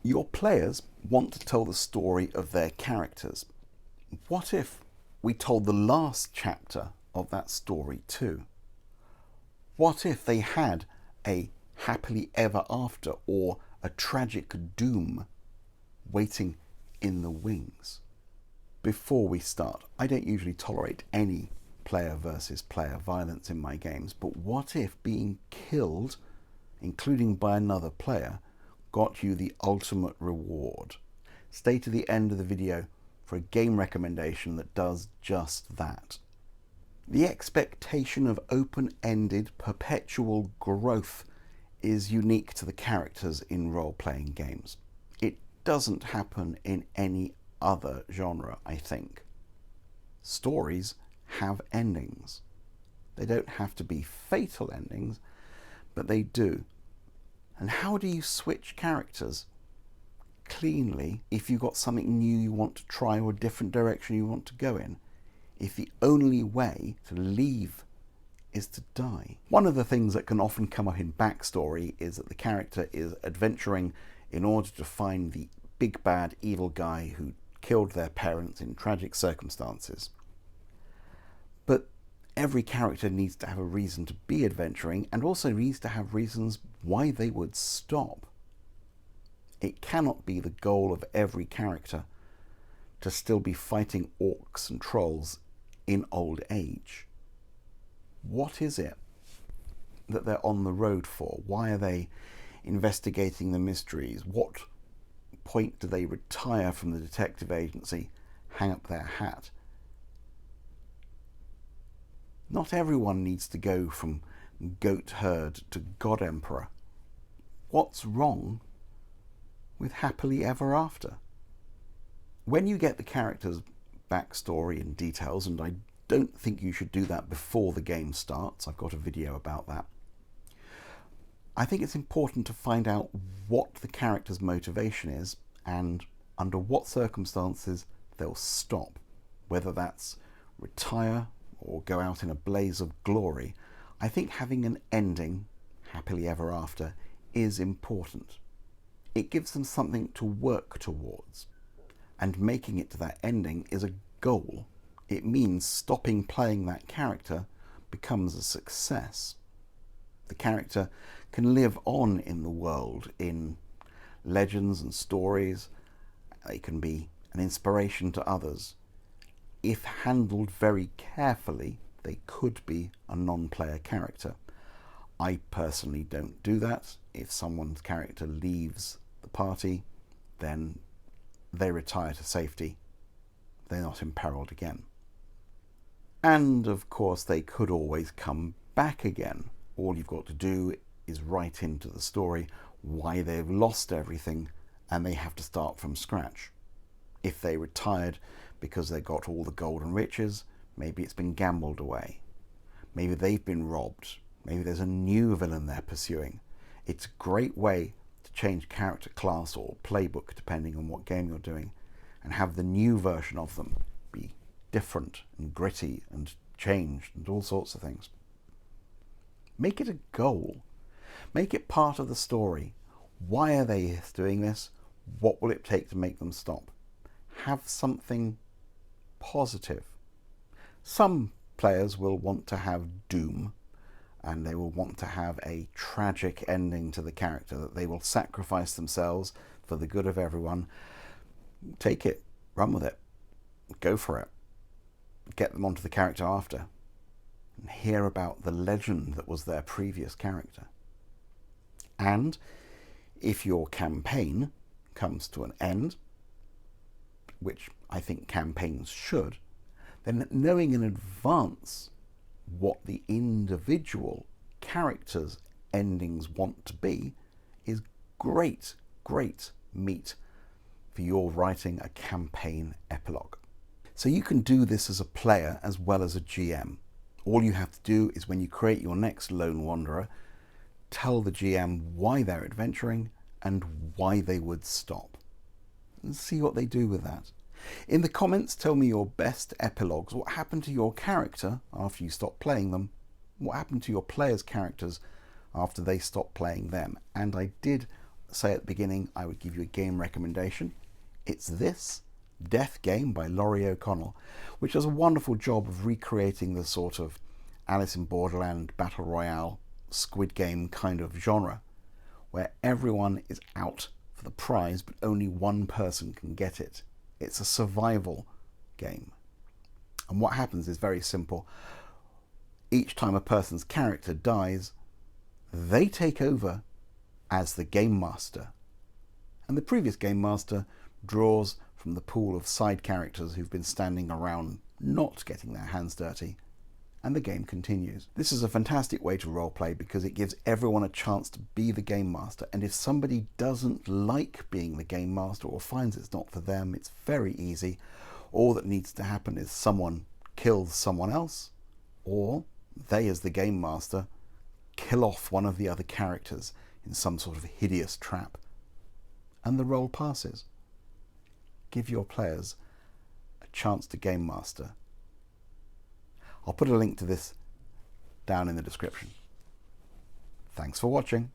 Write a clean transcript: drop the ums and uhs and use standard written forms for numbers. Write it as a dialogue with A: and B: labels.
A: Your players want to tell the story of their characters. What if we told the last chapter of that story too? What if they had a happily ever after or a tragic doom waiting in the wings? Before we start, I don't usually tolerate any player versus player violence in my games, but what if being killed, including by another player, got you the ultimate reward? Stay to the end of the video for a game recommendation that does just that. The expectation of open-ended, perpetual growth is unique to the characters in role-playing games. It doesn't happen in any other genre, I think. Stories have endings. They don't have to be fatal endings, but they do. And how do you switch characters cleanly if you've got something new you want to try or a different direction you want to go in, if the only way to leave is to die? One of the things that can often come up in backstory is that the character is adventuring in order to find the big bad evil guy who killed their parents in tragic circumstances. But every character needs to have a reason to be adventuring and also needs to have reasons why they would stop. It cannot be the goal of every character to still be fighting orcs and trolls in old age. What is it that they're on the road for? Why are they investigating the mysteries? What point do they retire from the detective agency, hang up their hat? Not everyone needs to go from goat herd to god emperor. What's wrong with happily ever after? When you get the character's backstory and details, and I don't think you should do that before the game starts, I've got a video about that, I think it's important to find out what the character's motivation is and under what circumstances they'll stop, whether that's retire or go out in a blaze of glory. I think having an ending, happily ever after, is important. It gives them something to work towards, and making it to that ending is a goal. It means stopping playing that character becomes a success. The character can live on in the world, in legends and stories. They can be an inspiration to others. If handled very carefully, they could be a non-player character. I personally don't do that. If someone's character leaves the party, then they retire to safety. They're not imperiled again. And of course, they could always come back again. All you've got to do is write into the story why they've lost everything and they have to start from scratch. If they retired because they got all the gold and riches, maybe it's been gambled away. Maybe they've been robbed. Maybe there's a new villain they're pursuing. It's a great way to change character class or playbook depending on what game you're doing, and have the new version of them be different and gritty and changed and all sorts of things. Make it a goal. Make it part of the story. Why are they doing this? What will it take to make them stop? Have something positive. Some players will want to have doom, and they will want to have a tragic ending to the character, that they will sacrifice themselves for the good of everyone. Take it, run with it, go for it. Get them onto the character after, and hear about the legend that was their previous character. And if your campaign comes to an end, which I think campaigns should, then knowing in advance what the individual characters' endings want to be is great meat for your writing a campaign epilogue. So you can do this as a player as well as a GM. All you have to do is, when you create your next Lone Wanderer, tell the GM why they're adventuring and why they would stop. And see what they do with that. In the comments, tell me your best epilogues. What happened to your character after you stopped playing them? What happened to your players' characters after they stopped playing them? And I did say at the beginning I would give you a game recommendation. It's this, Death Game by Laurie O'Connell, which does a wonderful job of recreating the sort of Alice in Borderland Battle Royale Squid Game kind of genre, where everyone is out for the prize but only one person can get it. It's a survival game. And what happens is very simple. Each time a person's character dies, they take over as the Game Master. And the previous Game Master draws from the pool of side characters who've been standing around not getting their hands dirty, and the game continues. This is a fantastic way to roleplay because it gives everyone a chance to be the Game Master, and if somebody doesn't like being the Game Master or finds it's not for them, it's very easy. All that needs to happen is someone kills someone else, or they, as the Game Master, kill off one of the other characters in some sort of hideous trap, and the role passes. Give your players a chance to Game Master. I'll put a link to this down in the description. Thanks for watching.